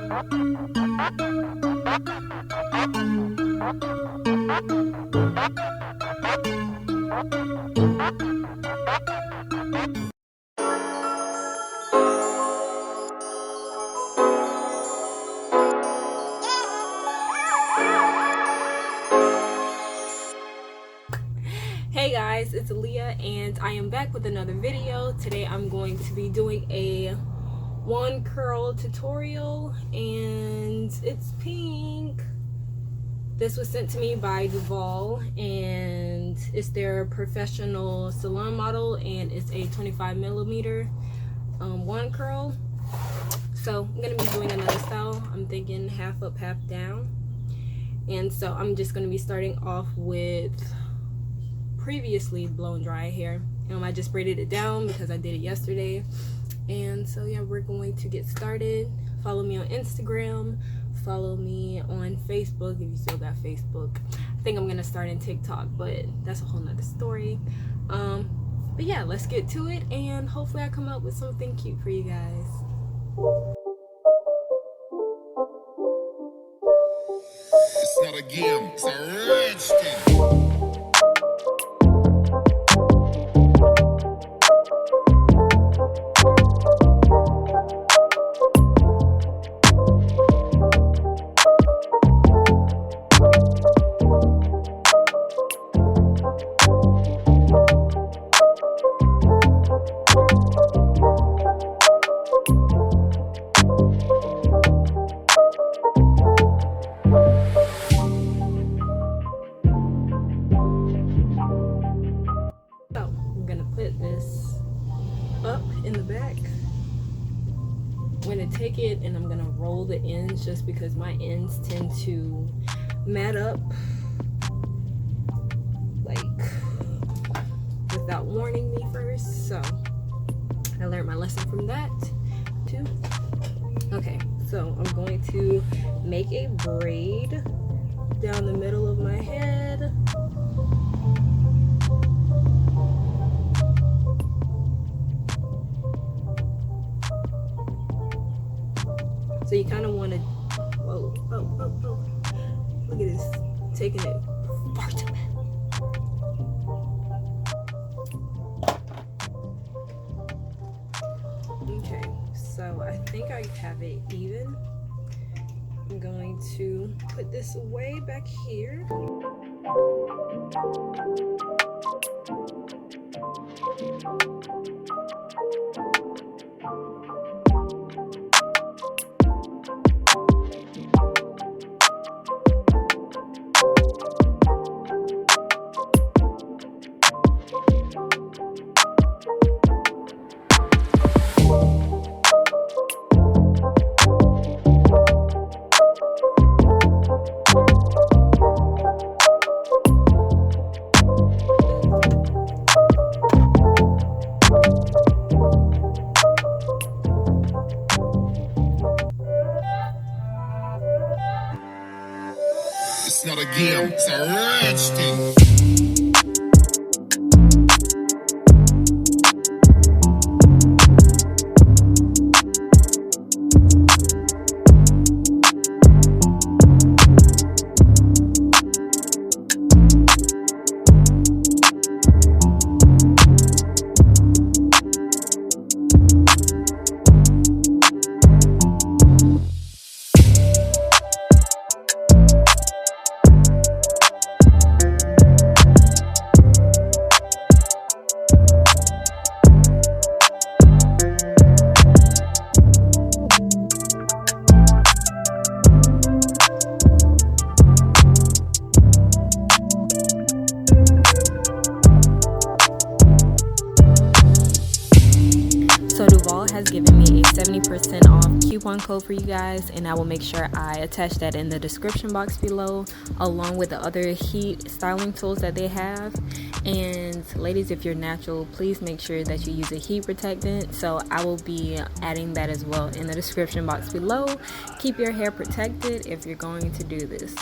Hey guys, it's Aaliyah and I am back with another video. Today I'm going to be doing a one curl tutorial and it's pink. This was sent to me by Duvolle and it's their professional salon model and it's a 25mm one curl. So I'm going to be doing another style. I'm thinking half up, half down. And so I'm just going to be starting off with previously blown dry hair. I just braided it down because I did it yesterday. And so yeah, we're going to get started. Follow me on Instagram, follow me on Facebook if you still got Facebook. I think I'm gonna start in TikTok, but that's a whole nother story. But yeah, let's get to it and hopefully I come up with something cute for you guys. It's not a game, it's a rich thing. I'm going to take it and I'm going to roll the ends just because my ends tend to mat up like without warning me first. So I learned my lesson from that too. Okay, so I'm going to make a braid down the middle of my head. So you kind of want to, whoa, look at this, taking it far too bad. Okay, so I think I have it even. I'm going to put this way back here. It's not a game, it's a rich thing. So Duvolle has given me a 70% off coupon code for you guys, and I will make sure I attach that in the description box below, along with the other heat styling tools that they have. And ladies, if you're natural, please make sure that you use a heat protectant. So I will be adding that as well in the description box below. Keep your hair protected if you're going to do this.